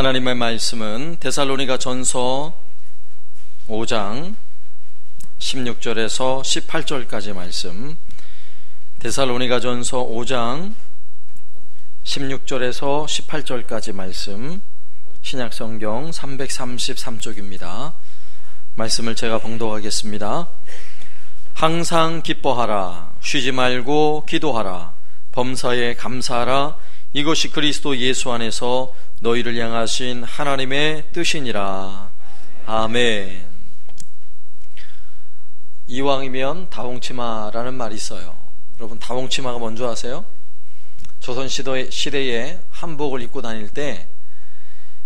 하나님의 말씀은 데살로니가 전서 5장 16절에서 18절까지 말씀, 데살로니가 전서 5장 16절에서 18절까지 말씀, 신약성경 333쪽입니다. 말씀을 제가 봉독하겠습니다. 항상 기뻐하라, 쉬지 말고 기도하라, 범사에 감사하라, 이것이 그리스도 예수 안에서 너희를 향하신 하나님의 뜻이니라. 아멘. 이왕이면 다홍치마라는 말이 있어요. 여러분, 다홍치마가 뭔지 아세요? 조선시대에 한복을 입고 다닐 때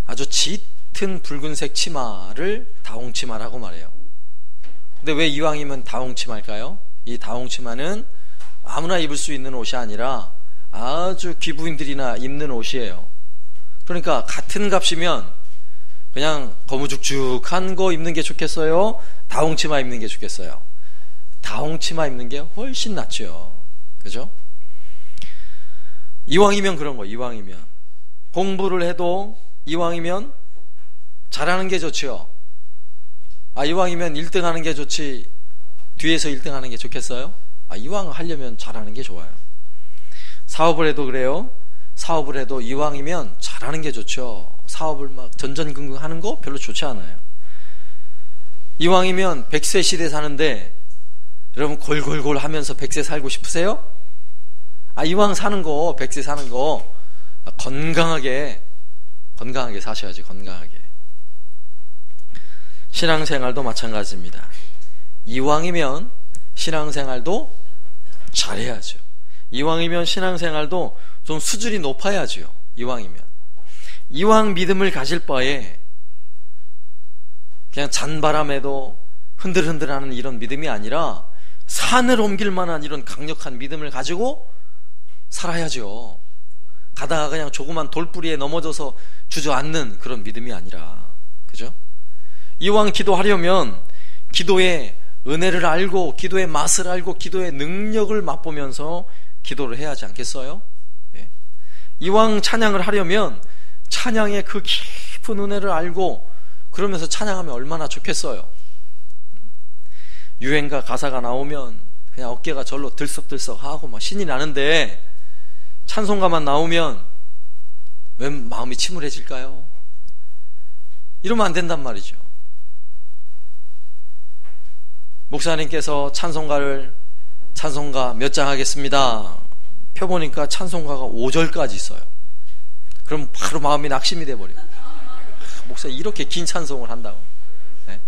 아주 짙은 붉은색 치마를 다홍치마라고 말해요. 근데 왜 이왕이면 다홍치마일까요? 이 다홍치마는 아무나 입을 수 있는 옷이 아니라 아주 귀부인들이나 입는 옷이에요. 그러니까 같은 값이면 그냥 거무죽죽한 거 입는 게 좋겠어요? 다홍치마 입는 게 좋겠어요? 다홍치마 입는 게 훨씬 낫죠. 그죠? 이왕이면 그런 거, 이왕이면 공부를 해도 이왕이면 잘하는 게 좋죠. 이왕이면 1등 하는 게 좋지 뒤에서 1등 하는 게 좋겠어요? 이왕 하려면 잘하는 게 좋아요. 사업을 해도 그래요. 사업을 해도 이왕이면 잘하는 게 좋죠. 사업을 막 전전긍긍 하는 거 별로 좋지 않아요. 이왕이면 100세 시대 사는데 여러분 골골골 하면서 100세 살고 싶으세요? 이왕 사는 거, 100세 사는 거 건강하게 사셔야지. 건강하게. 신앙생활도 마찬가지입니다. 이왕이면 신앙생활도 잘해야죠. 이왕이면 신앙생활도 좀 수준이 높아야죠. 이왕 믿음을 가질 바에 그냥 잔바람에도 흔들흔들하는 이런 믿음이 아니라 산을 옮길 만한 이런 강력한 믿음을 가지고 살아야죠. 가다가 그냥 조그만 돌뿌리에 넘어져서 주저앉는 그런 믿음이 아니라, 그죠? 이왕 기도하려면 기도의 은혜를 알고, 기도의 맛을 알고, 기도의 능력을 맛보면서 기도를 해야 하지 않겠어요? 예. 이왕 찬양을 하려면 찬양의 그 깊은 은혜를 알고 그러면서 찬양하면 얼마나 좋겠어요. 유행가 가사가 나오면 그냥 어깨가 절로 들썩들썩하고 막 신이 나는데 찬송가만 나오면 왜 마음이 침울해질까요? 이러면 안 된단 말이죠. 목사님께서 찬송가 몇 장 하겠습니다 펴보니까 찬송가가 5절까지 있어요. 그럼 바로 마음이 낙심이 돼버려요. 목사님 이렇게 긴 찬송을 한다고. 네?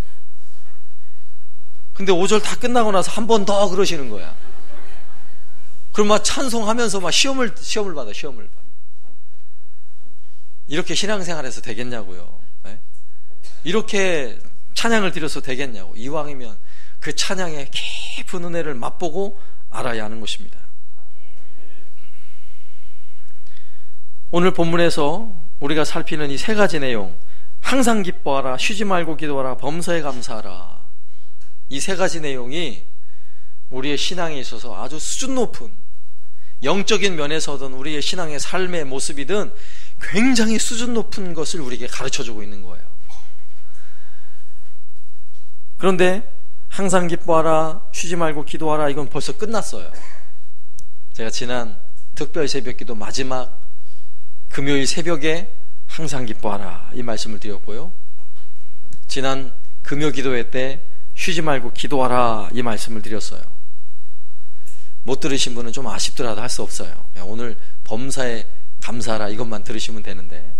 근데 5절 다 끝나고 나서 한 번 더 그러시는 거야. 그럼 막 찬송하면서 막 시험을 받아. 이렇게 신앙생활해서 되겠냐고요. 네? 이렇게 찬양을 드려서 되겠냐고. 이왕이면 그 찬양의 깊은 은혜를 맛보고 알아야 하는 것입니다. 오늘 본문에서 우리가 살피는 이 세 가지 내용, 항상 기뻐하라, 쉬지 말고 기도하라, 범사에 감사하라, 이 세 가지 내용이 우리의 신앙에 있어서 아주 수준 높은, 영적인 면에서든 우리의 신앙의 삶의 모습이든 굉장히 수준 높은 것을 우리에게 가르쳐주고 있는 거예요. 그런데 항상 기뻐하라, 쉬지 말고 기도하라, 이건 벌써 끝났어요. 제가 지난 특별 새벽기도 마지막 금요일 새벽에 항상 기뻐하라 이 말씀을 드렸고요, 지난 금요 기도회 때 쉬지 말고 기도하라 이 말씀을 드렸어요. 못 들으신 분은 좀 아쉽더라도 할 수 없어요. 그냥 오늘 범사에 감사하라 이것만 들으시면 되는데,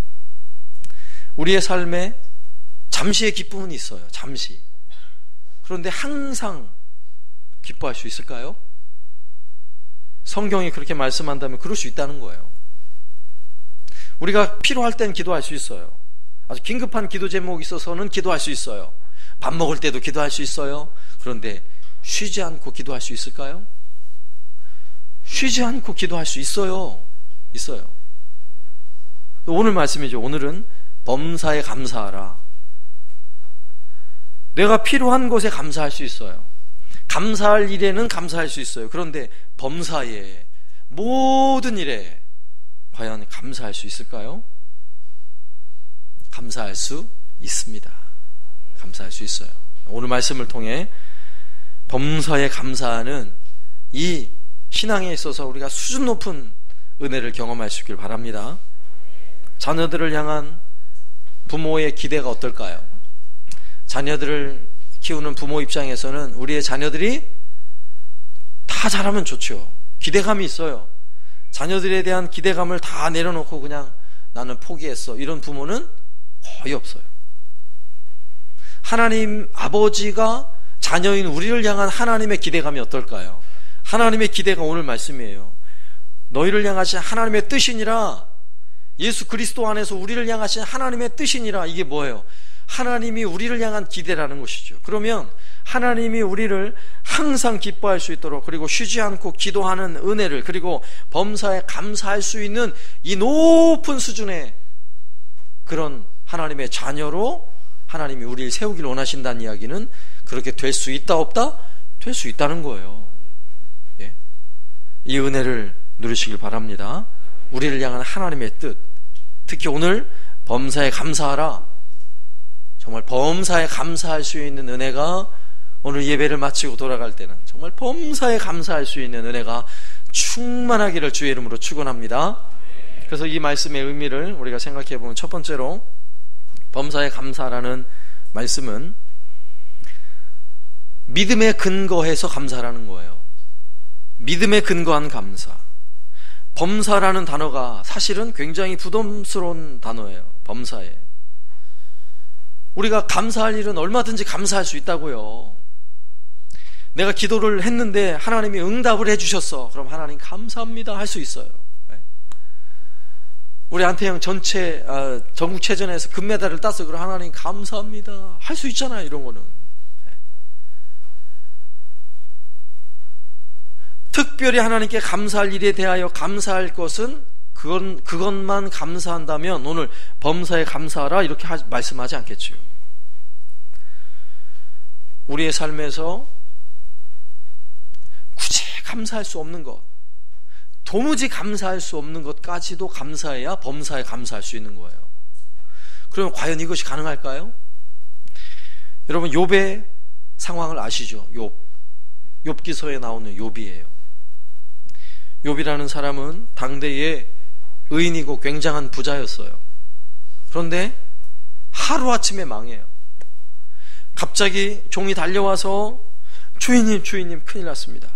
우리의 삶에 잠시의 기쁨은 있어요. 잠시. 그런데 항상 기뻐할 수 있을까요? 성경이 그렇게 말씀한다면 그럴 수 있다는 거예요. 우리가 필요할 땐 기도할 수 있어요. 아주 긴급한 기도 제목이 있어서는 기도할 수 있어요. 밥 먹을 때도 기도할 수 있어요. 그런데 쉬지 않고 기도할 수 있을까요? 쉬지 않고 기도할 수 있어요. 오늘 말씀이죠. 오늘은 범사에 감사하라. 내가 필요한 것에 감사할 수 있어요. 감사할 일에는 감사할 수 있어요. 그런데 범사에, 모든 일에 과연 감사할 수 있을까요? 감사할 수 있습니다. 감사할 수 있어요. 오늘 말씀을 통해 범사에 감사하는 이 신앙에 있어서 우리가 수준 높은 은혜를 경험할 수 있길 바랍니다. 자녀들을 향한 부모의 기대가 어떨까요? 자녀들을 키우는 부모 입장에서는 우리의 자녀들이 다 잘하면 좋죠. 기대감이 있어요. 자녀들에 대한 기대감을 다 내려놓고 그냥 나는 포기했어, 이런 부모는 거의 없어요. 하나님 아버지가 자녀인 우리를 향한 하나님의 기대감이 어떨까요? 하나님의 기대가 오늘 말씀이에요. 너희를 향하신 하나님의 뜻이니라. 예수 그리스도 안에서 우리를 향하신 하나님의 뜻이니라. 이게 뭐예요? 하나님이 우리를 향한 기대라는 것이죠. 그러면 하나님이 우리를 항상 기뻐할 수 있도록, 그리고 쉬지 않고 기도하는 은혜를, 그리고 범사에 감사할 수 있는 이 높은 수준의 그런 하나님의 자녀로 하나님이 우리를 세우기를 원하신다는 이야기는 그렇게 될 수 있다 없다? 될 수 있다는 거예요. 예? 이 은혜를 누리시길 바랍니다. 우리를 향한 하나님의 뜻, 특히 오늘 범사에 감사하라, 정말 범사에 감사할 수 있는 은혜가 오늘 예배를 마치고 돌아갈 때는 정말 범사에 감사할 수 있는 은혜가 충만하기를 주의 이름으로 축원합니다. 그래서 이 말씀의 의미를 우리가 생각해 보면, 첫 번째로 범사에 감사라는 말씀은 믿음에 근거해서 감사라는 거예요. 믿음에 근거한 감사. 범사라는 단어가 사실은 굉장히 부담스러운 단어예요. 범사에. 우리가 감사할 일은 얼마든지 감사할 수 있다고요. 내가 기도를 했는데 하나님이 응답을 해주셨어. 그럼 하나님 감사합니다 할 수 있어요. 우리 안태영 전국체전에서 금메달을 땄어. 그럼 하나님 감사합니다 할 수 있잖아요. 이런 거는. 특별히 하나님께 감사할 일에 대하여 감사할 것은 그것만 감사한다면 오늘 범사에 감사하라 이렇게 말씀하지 않겠죠. 우리의 삶에서 굳이 감사할 수 없는 것, 도무지 감사할 수 없는 것까지도 감사해야 범사에 감사할 수 있는 거예요. 그러면 과연 이것이 가능할까요? 여러분, 욥의 상황을 아시죠? 욥기서에 나오는 욥이에요. 욥이라는 사람은 당대의 의인이고 굉장한 부자였어요. 그런데 하루아침에 망해요. 갑자기 종이 달려와서 주인님 큰일 났습니다.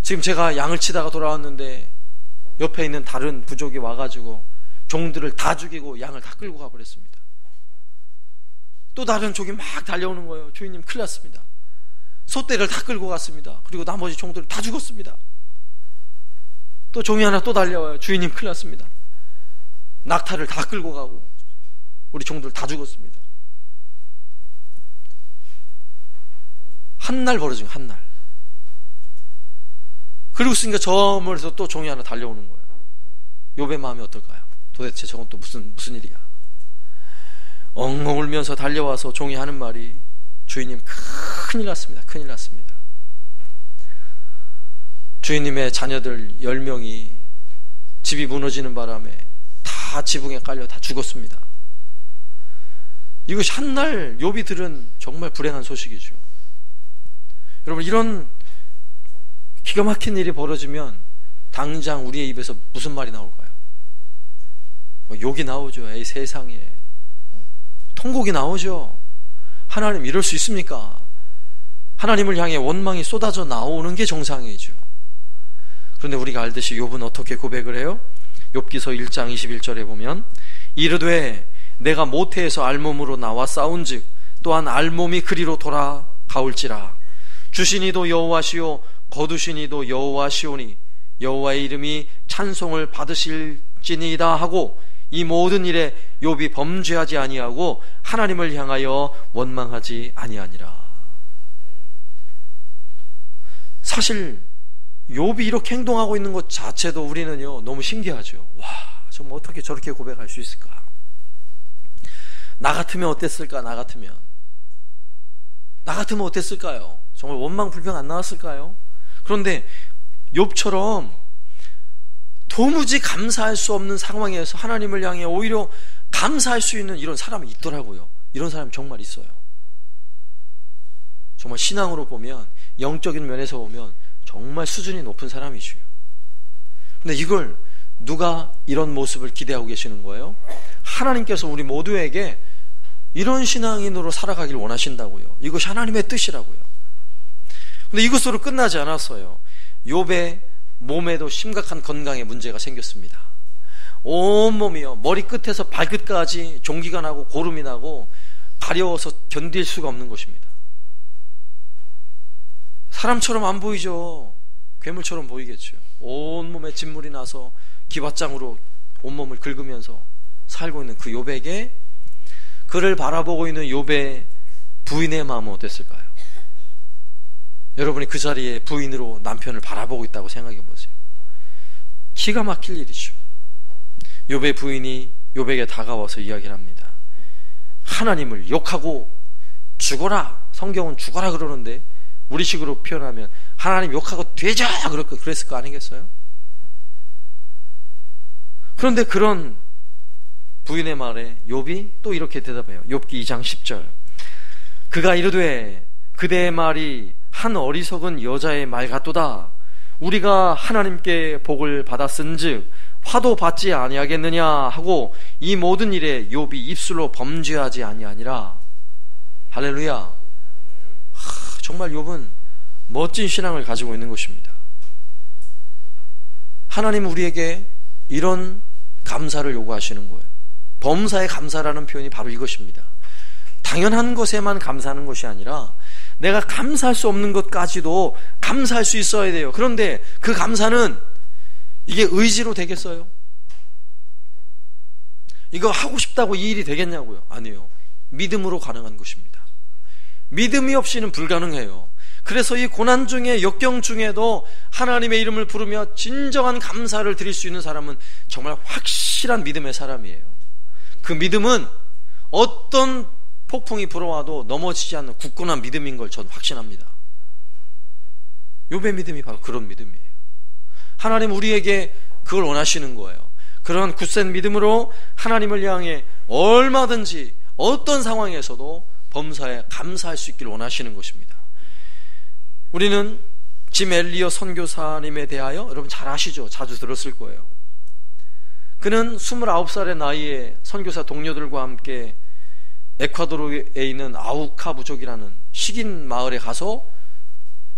지금 제가 양을 치다가 돌아왔는데 옆에 있는 다른 부족이 와가지고 종들을 다 죽이고 양을 다 끌고 가버렸습니다. 또 다른 족이 막 달려오는 거예요. 주인님 큰일 났습니다. 소떼를 다 끌고 갔습니다. 그리고 나머지 종들을 다 죽었습니다. 또 종이 하나 또 달려와요. 주인님 큰일 났습니다. 낙타를 다 끌고 가고 우리 종들 다 죽었습니다. 한 날 벌어진 거예요. 한 날. 그리고 있으니까 저 멀리서 또 종이 하나 달려오는 거예요. 욥의 마음이 어떨까요? 도대체 저건 또 무슨 일이야? 엉엉 울면서 달려와서 종이 하는 말이, 주인님 큰일 났습니다. 주인님의 자녀들 10명이 집이 무너지는 바람에 다 지붕에 깔려 다 죽었습니다. 이것이 한날 욥이 들은 정말 불행한 소식이죠. 여러분, 이런 기가 막힌 일이 벌어지면 당장 우리의 입에서 무슨 말이 나올까요? 욕이 나오죠. 에이 세상에. 통곡이 나오죠. 하나님 이럴 수 있습니까? 하나님을 향해 원망이 쏟아져 나오는 게 정상이죠. 그런데 우리가 알듯이 욥은 어떻게 고백을 해요? 욥기서 1장 21절에 보면, 이르되 내가 모태에서 알몸으로 나와 싸운즉 또한 알몸이 그리로 돌아가올지라. 주시니도 여호와시오 거두시니도 여호와시오니 여호와의 이름이 찬송을 받으실지니이다 하고, 이 모든 일에 욥이 범죄하지 아니하고 하나님을 향하여 원망하지 아니하니라. 사실 욥이 이렇게 행동하고 있는 것 자체도 우리는요 너무 신기하죠. 와, 정말 어떻게 저렇게 고백할 수 있을까? 나 같으면 어땠을까? 나 같으면 어땠을까요? 정말 원망 불평 안 나왔을까요? 그런데 욥처럼 도무지 감사할 수 없는 상황에서 하나님을 향해 오히려 감사할 수 있는 이런 사람이 있더라고요. 이런 사람이 정말 있어요. 정말 신앙으로 보면, 영적인 면에서 보면 정말 수준이 높은 사람이죠. 근데 이걸 누가 이런 모습을 기대하고 계시는 거예요? 하나님께서 우리 모두에게 이런 신앙인으로 살아가길 원하신다고요. 이것이 하나님의 뜻이라고요. 근데 이것으로 끝나지 않았어요. 욥의 몸에도 심각한 건강에 문제가 생겼습니다. 온몸이요, 머리끝에서 발끝까지 종기가 나고 고름이 나고 가려워서 견딜 수가 없는 것입니다. 사람처럼 안 보이죠. 괴물처럼 보이겠죠. 온몸에 진물이 나서 기왓장으로 온몸을 긁으면서 살고 있는 그 욥에게, 그를 바라보고 있는 욥의 부인의 마음은 어땠을까요? 여러분이 그 자리에 부인으로 남편을 바라보고 있다고 생각해 보세요. 기가 막힐 일이죠. 욥의 부인이 욥에게 다가와서 이야기를 합니다. 하나님을 욕하고 죽어라. 성경은 죽어라 그러는데 우리식으로 표현하면 하나님 욕하고 되자 그랬을 거 아니겠어요? 그런데 그런 부인의 말에 욥이 또 이렇게 대답해요. 욥기 2장 10절. 그가 이르되 그대의 말이 한 어리석은 여자의 말 같도다. 우리가 하나님께 복을 받았은즉 화도 받지 아니하겠느냐 하고 이 모든 일에 욥이 입술로 범죄하지 아니하니라. 할렐루야. 정말 욥은 멋진 신앙을 가지고 있는 것입니다. 하나님 우리에게 이런 감사를 요구하시는 거예요. 범사에 감사라는 표현이 바로 이것입니다. 당연한 것에만 감사하는 것이 아니라 내가 감사할 수 없는 것까지도 감사할 수 있어야 돼요. 그런데 그 감사는 이게 의지로 되겠어요? 이거 하고 싶다고 이 일이 되겠냐고요? 아니에요. 믿음으로 가능한 것입니다. 믿음이 없이는 불가능해요. 그래서 이 고난 중에, 역경 중에도 하나님의 이름을 부르며 진정한 감사를 드릴 수 있는 사람은 정말 확실한 믿음의 사람이에요. 그 믿음은 어떤 폭풍이 불어와도 넘어지지 않는 굳건한 믿음인 걸 전 확신합니다. 욥의 믿음이 바로 그런 믿음이에요. 하나님 우리에게 그걸 원하시는 거예요. 그런 굳센 믿음으로 하나님을 향해 얼마든지 어떤 상황에서도 범사에 감사할 수 있기를 원하시는 것입니다. 우리는 짐 엘리엇 선교사님에 대하여 여러분 잘 아시죠? 자주 들었을 거예요. 그는 29살의 나이에 선교사 동료들과 함께 에콰도르에 있는 아우카 부족이라는 식인 마을에 가서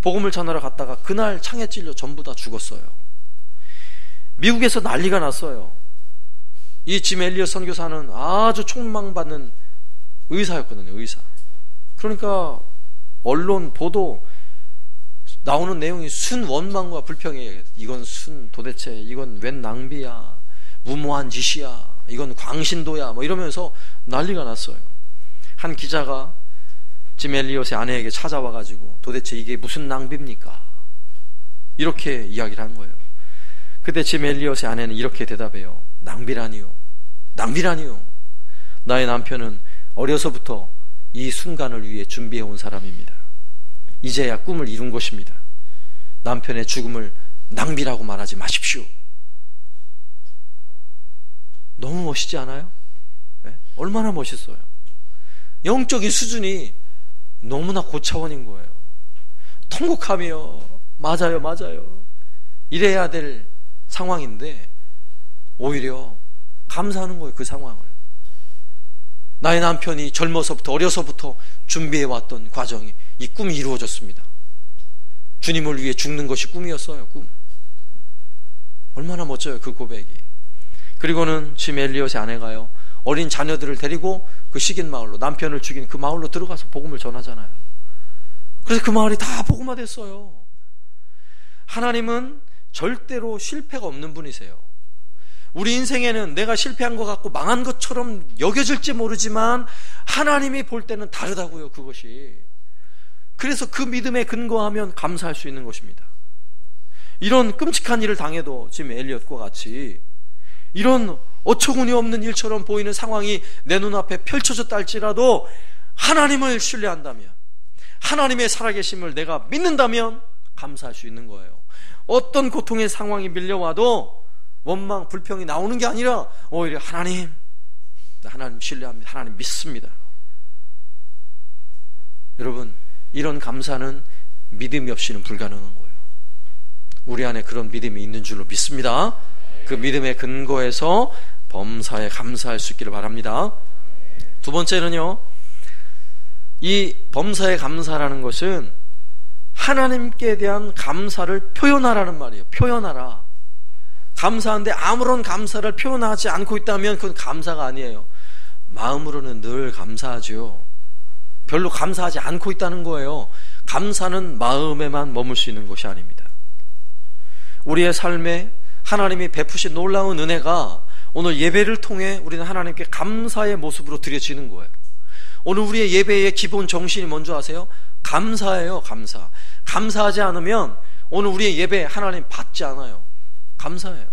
복음을 전하러 갔다가 그날 창에 찔려 전부 다 죽었어요. 미국에서 난리가 났어요. 이 짐 엘리엇 선교사는 아주 촉망받는 의사였거든요. 의사. 그러니까 언론 보도 나오는 내용이 순원망과 불평이에요. 이건 도대체 이건 웬 낭비야, 무모한 짓이야, 이건 광신도야, 뭐 이러면서 난리가 났어요. 한 기자가 짐 엘리엇의 아내에게 찾아와가지고 도대체 이게 무슨 낭비입니까? 이렇게 이야기를 한 거예요. 그때 짐 엘리엇의 아내는 이렇게 대답해요. 낭비라니요. 낭비라니요. 나의 남편은 어려서부터 이 순간을 위해 준비해온 사람입니다. 이제야 꿈을 이룬 것입니다. 남편의 죽음을 낭비라고 말하지 마십시오. 너무 멋있지 않아요? 네? 얼마나 멋있어요. 영적인 수준이 너무나 고차원인 거예요. 통곡하며 맞아요, 맞아요. 이래야 될 상황인데 오히려 감사하는 거예요. 그 상황을. 나의 남편이 젊어서부터, 어려서부터 준비해왔던 과정이, 이 꿈이 이루어졌습니다. 주님을 위해 죽는 것이 꿈이었어요. 꿈. 얼마나 멋져요, 그 고백이. 그리고는 짐 엘리엇의 아내가요, 어린 자녀들을 데리고 그 식인 마을로, 남편을 죽인 그 마을로 들어가서 복음을 전하잖아요. 그래서 그 마을이 다 복음화 됐어요. 하나님은 절대로 실패가 없는 분이세요. 우리 인생에는 내가 실패한 것 같고 망한 것처럼 여겨질지 모르지만 하나님이 볼 때는 다르다고요, 그것이. 그래서 그 믿음에 근거하면 감사할 수 있는 것입니다. 이런 끔찍한 일을 당해도 지금 엘리엇과 같이 이런 어처구니 없는 일처럼 보이는 상황이 내 눈앞에 펼쳐졌다 할지라도 하나님을 신뢰한다면, 하나님의 살아계심을 내가 믿는다면 감사할 수 있는 거예요. 어떤 고통의 상황이 밀려와도 원망, 불평이 나오는 게 아니라 오히려 하나님, 나 하나님 신뢰합니다. 하나님 믿습니다. 여러분, 이런 감사는 믿음이 없이는 불가능한 거예요. 우리 안에 그런 믿음이 있는 줄로 믿습니다. 그 믿음의 근거에서 범사에 감사할 수 있기를 바랍니다. 두 번째는요, 이 범사에 감사라는 것은 하나님께 대한 감사를 표현하라는 말이에요. 표현하라. 감사한데 아무런 감사를 표현하지 않고 있다면 그건 감사가 아니에요. 마음으로는 늘 감사하죠. 별로 감사하지 않고 있다는 거예요. 감사는 마음에만 머물 수 있는 것이 아닙니다. 우리의 삶에 하나님이 베푸신 놀라운 은혜가 오늘 예배를 통해 우리는 하나님께 감사의 모습으로 드려지는 거예요. 오늘 우리의 예배의 기본 정신이 뭔지 아세요? 감사예요. 감사. 감사하지 않으면 오늘 우리의 예배 하나님 받지 않아요. 감사해요.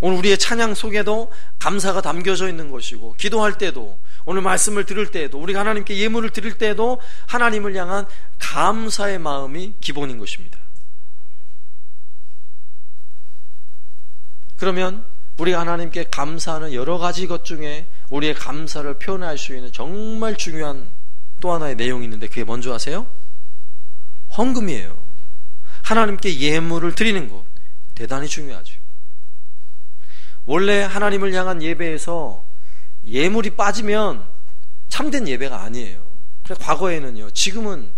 오늘 우리의 찬양 속에도 감사가 담겨져 있는 것이고, 기도할 때도, 오늘 말씀을 들을 때에도, 우리가 하나님께 예물을 드릴 때에도 하나님을 향한 감사의 마음이 기본인 것입니다. 그러면 우리가 하나님께 감사하는 여러 가지 것 중에 우리의 감사를 표현할 수 있는 정말 중요한 또 하나의 내용이 있는데, 그게 뭔지 아세요? 헌금이에요. 하나님께 예물을 드리는 것 대단히 중요하죠. 원래 하나님을 향한 예배에서 예물이 빠지면 참된 예배가 아니에요. 그래서 과거에는요, 지금은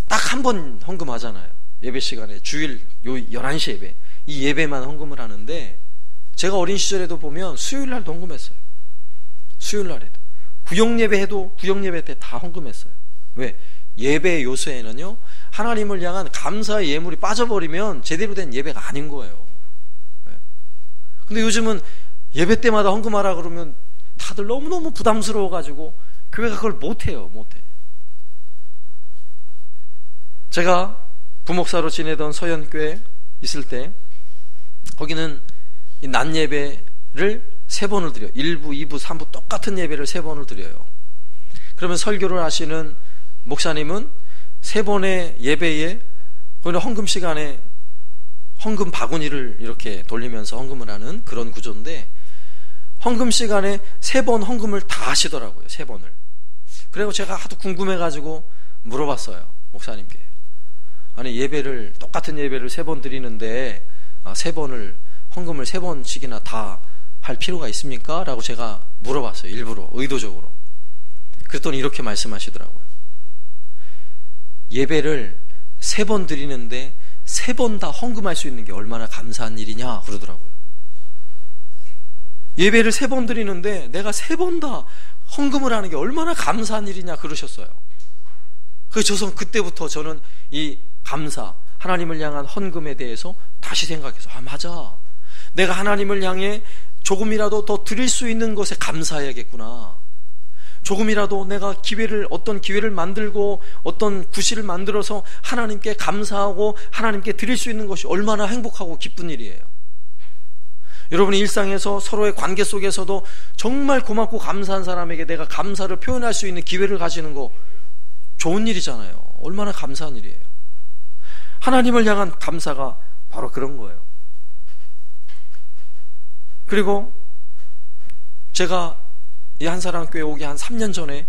딱 한 번 헌금하잖아요. 예배 시간에 주일 요 11시 예배, 이 예배만 헌금을 하는데, 제가 어린 시절에도 보면 수요일날도 헌금했어요. 수요일날에도 구역예배 해도 구역예배 때 다 헌금했어요. 왜? 예배의 요소에는요, 하나님을 향한 감사의 예물이 빠져버리면 제대로 된 예배가 아닌 거예요. 근데 요즘은 예배 때마다 헌금하라 그러면 다들 너무너무 부담스러워가지고 교회가 그걸 못해요. 못해. 제가 부목사로 지내던 서현교회 있을 때, 거기는 이 낮 예배를 3번을 드려요. 1부, 2부, 3부 똑같은 예배를 3번을 드려요. 그러면 설교를 하시는 목사님은 3번의 예배에, 거기는 헌금 시간에 헌금 바구니를 이렇게 돌리면서 헌금을 하는 그런 구조인데, 헌금 시간에 3번 헌금을 다 하시더라고요. 3번을. 그리고 제가 하도 궁금해가지고 물어봤어요. 목사님께. 아니, 예배를, 똑같은 예배를 3번 드리는데 3번을, 헌금을 3번씩이나 다 할 필요가 있습니까? 라고 제가 물어봤어요. 일부러, 의도적으로. 그랬더니 이렇게 말씀하시더라고요. 예배를 3번 드리는데 3번 다 헌금할 수 있는 게 얼마나 감사한 일이냐 그러더라고요. 예배를 3번 드리는데 내가 3번 다 헌금을 하는 게 얼마나 감사한 일이냐 그러셨어요. 그래서 그때부터 저는 이 감사, 하나님을 향한 헌금에 대해서 다시 생각해서, 아, 맞아, 내가 하나님을 향해 조금이라도 더 드릴 수 있는 것에 감사해야겠구나. 조금이라도 내가 어떤 기회를 만들고 어떤 구실을 만들어서 하나님께 감사하고 하나님께 드릴 수 있는 것이 얼마나 행복하고 기쁜 일이에요. 여러분이 일상에서 서로의 관계 속에서도 정말 고맙고 감사한 사람에게 내가 감사를 표현할 수 있는 기회를 가지는 거 좋은 일이잖아요. 얼마나 감사한 일이에요. 하나님을 향한 감사가 바로 그런 거예요. 그리고 제가 이 한사랑교회 오기 한 3년 전에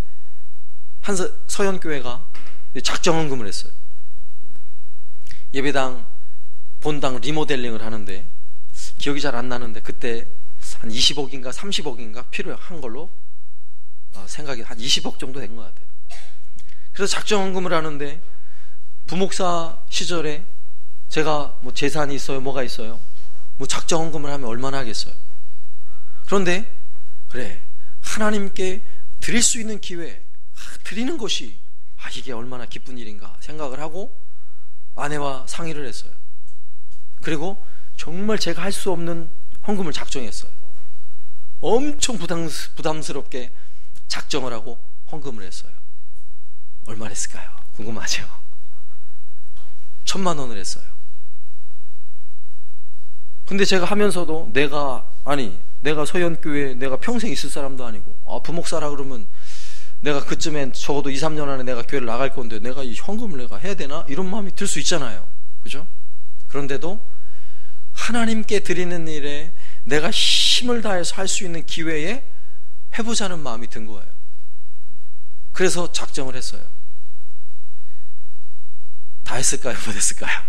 서현교회가 작정헌금을 했어요. 예배당 본당 리모델링을 하는데, 기억이 잘 안 나는데 그때 한 20억인가 30억인가 필요한 걸로 생각이, 한 20억 정도 된 것 같아요. 그래서 작정헌금을 하는데, 부목사 시절에 제가 뭐 재산이 있어요, 뭐가 있어요, 뭐 작정헌금을 하면 얼마나 하겠어요. 그런데 그래, 하나님께 드릴 수 있는 기회, 드리는 것이 이게 얼마나 기쁜 일인가 생각을 하고 아내와 상의를 했어요. 그리고 정말 제가 할 수 없는 헌금을 작정했어요. 엄청 부담스럽게 작정을 하고 헌금을 했어요. 얼마 했을까요? 궁금하죠? 1,000만 원을 했어요. 근데 제가 하면서도 내가 서현교회에 내가 평생 있을 사람도 아니고, 부목사라 그러면 내가 그쯤엔 적어도 2, 3년 안에 내가 교회를 나갈 건데 내가 이 헌금을 내가 해야 되나? 이런 마음이 들 수 있잖아요. 그죠? 그런데도 하나님께 드리는 일에 내가 힘을 다해서 할 수 있는 기회에 해보자는 마음이 든 거예요. 그래서 작정을 했어요. 다 했을까요? 못했을까요?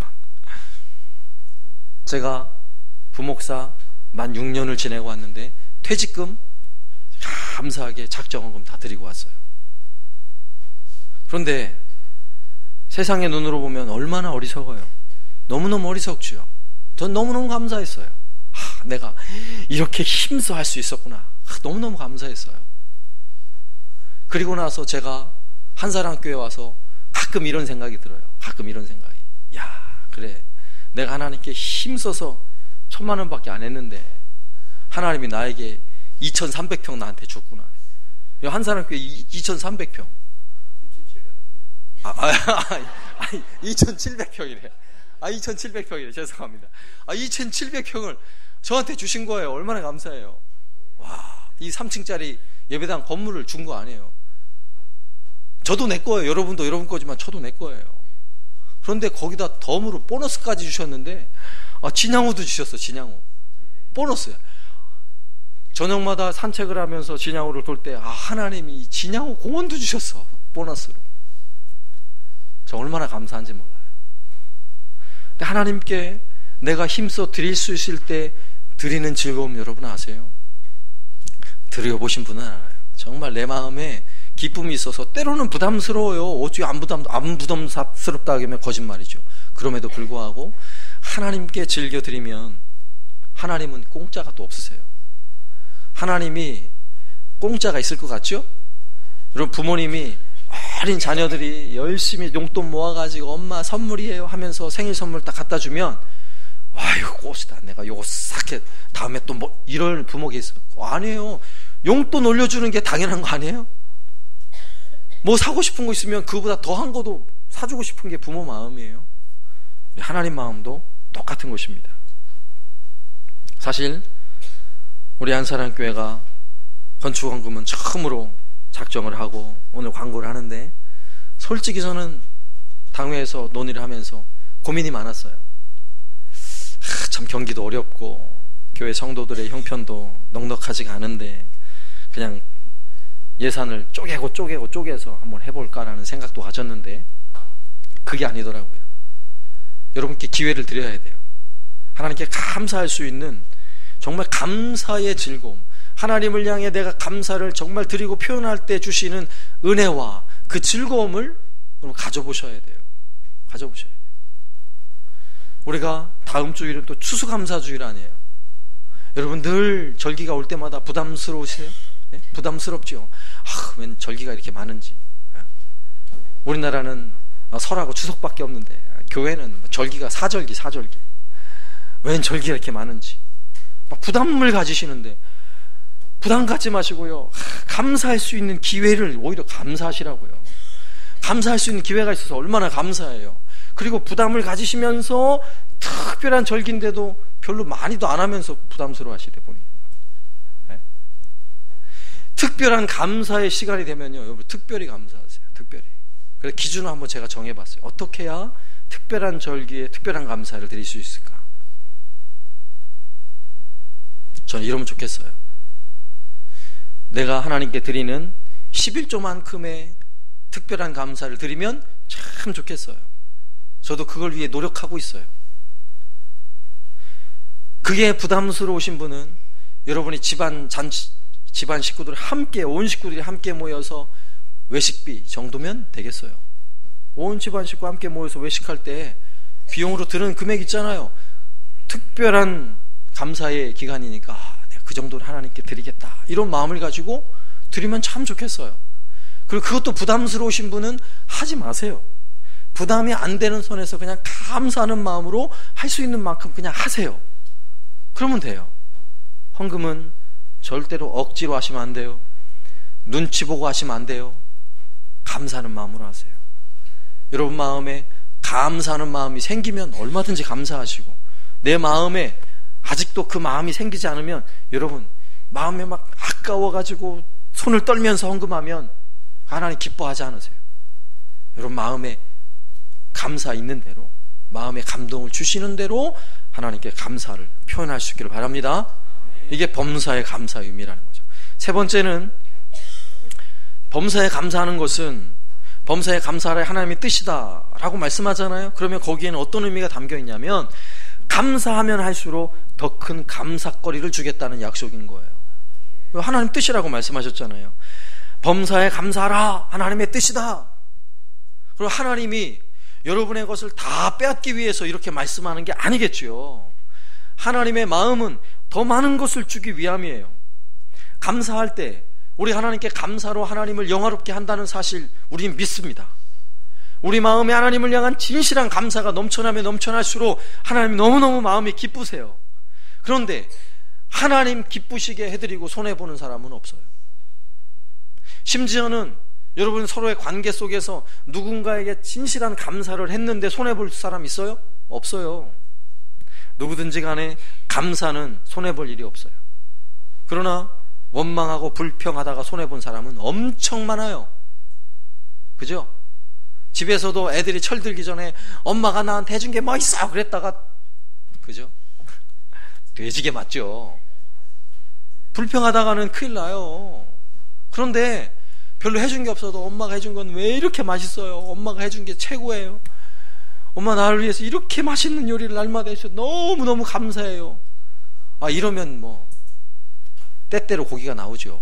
제가 부목사 만 6년을 지내고 왔는데 퇴직금 감사하게 작정원금 다 드리고 왔어요. 그런데 세상의 눈으로 보면 얼마나 어리석어요. 너무너무 어리석죠. 전 너무너무 감사했어요. 내가 이렇게 힘써 할 수 있었구나. 너무너무 감사했어요. 그리고 나서 제가 한사랑교회 와서 가끔 이런 생각이 들어요. 가끔 이런 생각이. 야, 그래. 내가 하나님께 힘써서 1,000만 원밖에 안 했는데 하나님이 나에게 2,300평 나한테 줬구나. 한사랑교회 2,300평. 2,700평이래. 2,700평이래. 죄송합니다. 2,700평을 저한테 주신 거예요. 얼마나 감사해요. 와, 이 3층짜리 예배당 건물을 준 거 아니에요. 저도 내 거예요. 여러분도 여러분 거지만 저도 내 거예요. 그런데 거기다 덤으로 보너스까지 주셨는데, 진양호도 주셨어. 진양호 보너스야. 저녁마다 산책을 하면서 진양호를 돌 때 하나님이 진양호 공원도 주셨어. 보너스로. 저 얼마나 감사한지 몰라요. 근데 하나님께 내가 힘써 드릴 수 있을 때 드리는 즐거움 여러분 아세요? 드려보신 분은 알아요. 정말 내 마음에 기쁨이 있어서 때로는 부담스러워요. 어찌 안 부담스럽다 하면 거짓말이죠. 그럼에도 불구하고 하나님께 즐겨 드리면 하나님은 공짜가 또 없으세요. 하나님이 공짜가 있을 것 같죠? 여러분 부모님이 어린 자녀들이 열심히 용돈 모아가지고 엄마 선물이에요 하면서 생일 선물 딱 갖다 주면 이거 꽃이다. 내가 요거 싹 해. 다음에 또 뭐 이럴 부모가 있어. 아니에요. 용돈 올려주는 게 당연한 거 아니에요? 뭐 사고 싶은 거 있으면 그거보다 더한 거도 사주고 싶은 게 부모 마음이에요. 하나님 마음도 똑같은 것입니다. 사실 우리 한사랑교회가 건축원금은 처음으로 작정을 하고 오늘 광고를 하는데 솔직히 저는 당회에서 논의를 하면서 고민이 많았어요. 참 경기도 어렵고 교회 성도들의 형편도 넉넉하지가 않은데 그냥 예산을 쪼개서 한번 해볼까라는 생각도 가졌는데 그게 아니더라고요. 여러분께 기회를 드려야 돼요. 하나님께 감사할 수 있는 정말 감사의 즐거움, 하나님을 향해 내가 감사를 정말 드리고 표현할 때 주시는 은혜와 그 즐거움을 가져보셔야 돼요. 가져보셔야 돼요. 우리가 다음 주일은 또 추수감사주일 아니에요. 여러분 늘 절기가 올 때마다 부담스러우세요? 네? 부담스럽죠? 웬 절기가 이렇게 많은지. 우리나라는 설하고 추석밖에 없는데 교회는 절기가 사절기. 웬 절기가 이렇게 많은지. 막 부담을 가지시는데 부담 갖지 마시고요. 감사할 수 있는 기회를 오히려 감사하시라고요. 감사할 수 있는 기회가 있어서 얼마나 감사해요. 그리고 부담을 가지시면서 특별한 절기인데도 별로 많이도 안 하면서 부담스러워 하시대 보니까. 네? 특별한 감사의 시간이 되면요. 여러분 특별히 감사하세요. 특별히. 그래서 기준을 한번 제가 정해봤어요. 어떻게 해야 특별한 절기에 특별한 감사를 드릴 수 있을까? 저는 이러면 좋겠어요. 내가 하나님께 드리는 11조만큼의 특별한 감사를 드리면 참 좋겠어요. 저도 그걸 위해 노력하고 있어요. 그게 부담스러우신 분은 여러분이 집안 식구들 함께, 온 식구들이 함께 모여서 외식비 정도면 되겠어요. 온 집안 식구 함께 모여서 외식할 때 비용으로 드는 금액 있잖아요. 특별한 감사의 기간이니까 내가 그 정도는 하나님께 드리겠다 이런 마음을 가지고 드리면 참 좋겠어요. 그리고 그것도 부담스러우신 분은 하지 마세요. 부담이 안 되는 선에서 그냥 감사하는 마음으로 할 수 있는 만큼 그냥 하세요. 그러면 돼요. 헌금은 절대로 억지로 하시면 안 돼요. 눈치 보고 하시면 안 돼요. 감사하는 마음으로 하세요. 여러분 마음에 감사하는 마음이 생기면 얼마든지 감사하시고, 내 마음에 아직도 그 마음이 생기지 않으면 여러분 마음에 막 아까워가지고 손을 떨면서 헌금하면 하나님 기뻐하지 않으세요. 여러분 마음에 감사 있는 대로, 마음에 감동을 주시는 대로 하나님께 감사를 표현할 수 있기를 바랍니다. 이게 범사에 감사의 의미라는 거죠. 세 번째는, 범사에 감사하는 것은 범사에 감사하라 하나님의 뜻이다 라고 말씀하잖아요. 그러면 거기에는 어떤 의미가 담겨 있냐면, 감사하면 할수록 더 큰 감사거리를 주겠다는 약속인 거예요. 하나님 뜻이라고 말씀하셨잖아요. 범사에 감사하라, 하나님의 뜻이다. 그리고 하나님이 여러분의 것을 다 빼앗기 위해서 이렇게 말씀하는 게 아니겠죠. 하나님의 마음은 더 많은 것을 주기 위함이에요. 감사할 때 우리 하나님께 감사로 하나님을 영화롭게 한다는 사실 우리는 믿습니다. 우리 마음에 하나님을 향한 진실한 감사가 넘쳐나면 넘쳐날수록 하나님이 너무너무 마음이 기쁘세요. 그런데 하나님 기쁘시게 해드리고 손해보는 사람은 없어요. 심지어는 여러분 서로의 관계 속에서 누군가에게 진실한 감사를 했는데 손해볼 사람 있어요? 없어요. 누구든지 간에 감사는 손해볼 일이 없어요. 그러나 원망하고 불평하다가 손해본 사람은 엄청 많아요. 그죠? 집에서도 애들이 철들기 전에 엄마가 나한테 해준 게 뭐 있어? 그랬다가, 그죠? 돼지게 맞죠. 불평하다가는 큰일 나요. 그런데 별로 해준 게 없어도 엄마가 해준 건 왜 이렇게 맛있어요? 엄마가 해준 게 최고예요. 엄마 나를 위해서 이렇게 맛있는 요리를 날마다 해주셔서 너무너무 감사해요. 아, 이러면 뭐 때때로 고기가 나오죠.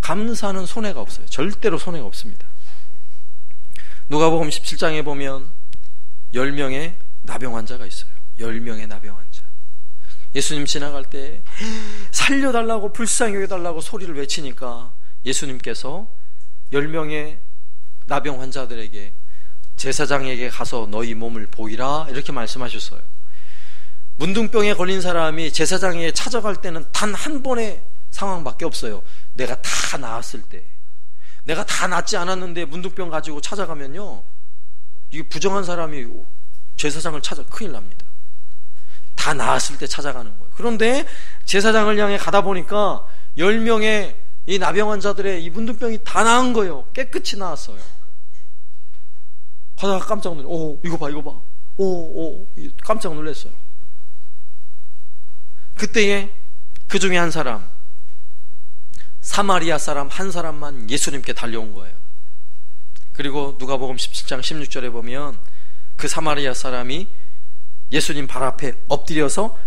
감사는 손해가 없어요. 절대로 손해가 없습니다. 누가복음 17장에 보면 10명의 나병 환자가 있어요. 10명의 나병 환자. 예수님 지나갈 때 살려달라고, 불쌍히 여겨달라고 소리를 외치니까 예수님께서 10명의 나병 환자들에게 제사장에게 가서 너희 몸을 보이라 이렇게 말씀하셨어요. 문둥병에 걸린 사람이 제사장에게 찾아갈 때는 단 한 번의 상황밖에 없어요. 내가 다 나았을 때. 내가 다 낫지 않았는데 문둥병 가지고 찾아가면요, 이게 부정한 사람이 제사장을 찾아 큰일 납니다. 다 나았을 때 찾아가는 거예요. 그런데 제사장을 향해 가다 보니까 10명의 이 나병 환자들의 이 문둥병이 다 나은 거예요. 깨끗이 나았어요. 가다가 깜짝 놀랐어요. 오, 이거 봐, 이거 봐. 오, 깜짝 놀랐어요. 그때에 그 중에 한 사람, 사마리아 사람 한 사람만 예수님께 달려온 거예요. 그리고 누가복음 17장 16절에 보면 그 사마리아 사람이 예수님 발 앞에 엎드려서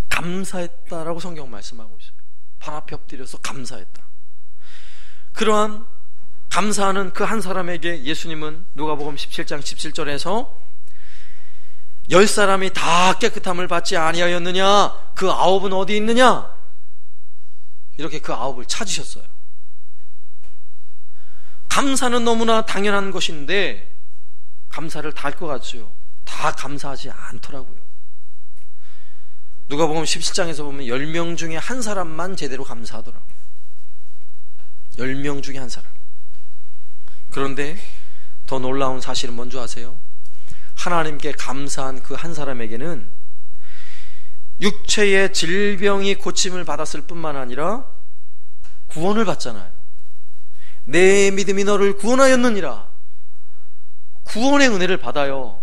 감사했다라고 성경 말씀하고 있어요. 발 앞에 엎드려서 감사했다. 그러한 감사하는 그 한 사람에게 예수님은 누가복음 17장 17절에서 10사람이 다 깨끗함을 받지 아니하였느냐? 그 9은 어디 있느냐? 이렇게 그 9을 찾으셨어요. 감사는 너무나 당연한 것인데 감사를 다 할 것 같죠. 다 감사하지 않더라고요. 누가복음 17장에서 보면 10명 중에 한 사람만 제대로 감사하더라고요. 10명 중에 한 사람. 그런데 더 놀라운 사실은 뭔지 아세요? 하나님께 감사한 그 한 사람에게는 육체의 질병이 고침을 받았을 뿐만 아니라 구원을 받잖아요. 내 믿음이 너를 구원하였느니라. 구원의 은혜를 받아요.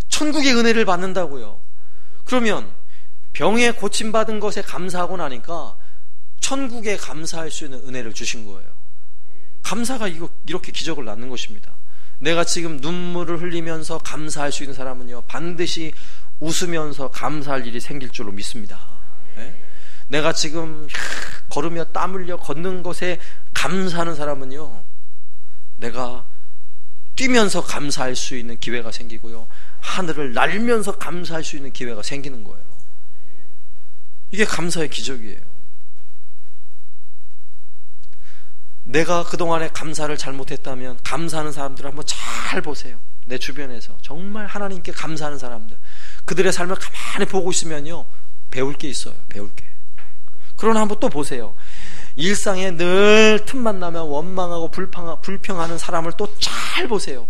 천국의 은혜를 받는다고요. 그러면 병에 고침받은 것에 감사하고 나니까 천국에 감사할 수 있는 은혜를 주신 거예요. 감사가 이렇게 기적을 낳는 것입니다. 내가 지금 눈물을 흘리면서 감사할 수 있는 사람은요, 반드시 웃으면서 감사할 일이 생길 줄로 믿습니다. 네? 내가 지금 걸으며 땀 흘려 걷는 것에 감사하는 사람은요, 내가 뛰면서 감사할 수 있는 기회가 생기고요, 하늘을 날면서 감사할 수 있는 기회가 생기는 거예요. 이게 감사의 기적이에요. 내가 그동안에 감사를 잘못했다면 감사하는 사람들을 한번 잘 보세요. 내 주변에서 정말 하나님께 감사하는 사람들, 그들의 삶을 가만히 보고 있으면요, 배울 게 있어요. 배울 게. 그러나 한번 또 보세요. 일상에 늘 틈만 나면 원망하고 불평하는 사람을 또 잘 보세요.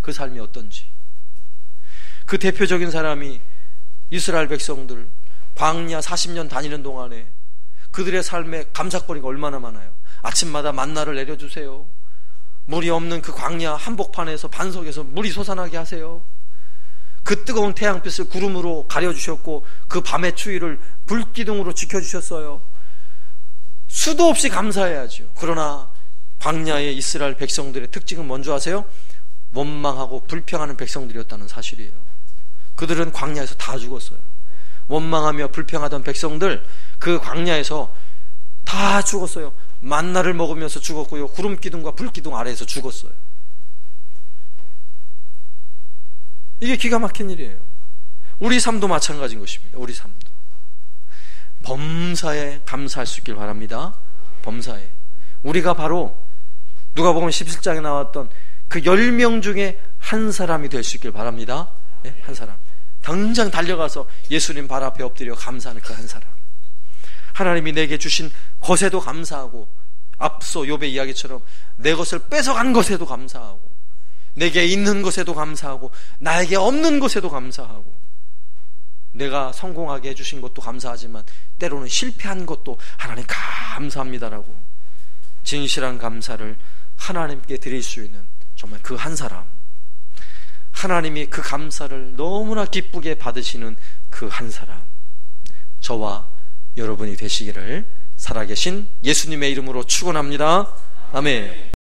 그 삶이 어떤지. 그 대표적인 사람이 이스라엘 백성들 광야 40년 다니는 동안에 그들의 삶에 감사거리가 얼마나 많아요. 아침마다 만나를 내려주세요. 물이 없는 그 광야 한복판에서 반석에서 물이 솟아나게 하세요. 그 뜨거운 태양빛을 구름으로 가려주셨고 그 밤의 추위를 불기둥으로 지켜주셨어요. 수도 없이 감사해야죠. 그러나 광야의 이스라엘 백성들의 특징은 뭔지 아세요? 원망하고 불평하는 백성들이었다는 사실이에요. 그들은 광야에서 다 죽었어요. 원망하며 불평하던 백성들, 그 광야에서 다 죽었어요. 만나를 먹으면서 죽었고요, 구름 기둥과 불 기둥 아래에서 죽었어요. 이게 기가 막힌 일이에요. 우리 삶도 마찬가지인 것입니다. 우리 삶도 범사에 감사할 수 있길 바랍니다. 범사에. 우리가 바로 누가복음 17장에 나왔던 그 10명 중에 한 사람이 될 수 있길 바랍니다. 네? 한 사람. 당장 달려가서 예수님 발 앞에 엎드려 감사하는 그 한 사람. 하나님이 내게 주신 것에도 감사하고, 앞서 욥의 이야기처럼 내 것을 뺏어간 것에도 감사하고, 내게 있는 것에도 감사하고, 나에게 없는 것에도 감사하고, 내가 성공하게 해주신 것도 감사하지만 때로는 실패한 것도 하나님 감사합니다라고 진실한 감사를 하나님께 드릴 수 있는 정말 그 한 사람, 하나님이 그 감사를 너무나 기쁘게 받으시는 그 한 사람, 저와 여러분이 되시기를 살아계신 예수님의 이름으로 축원합니다. 아멘.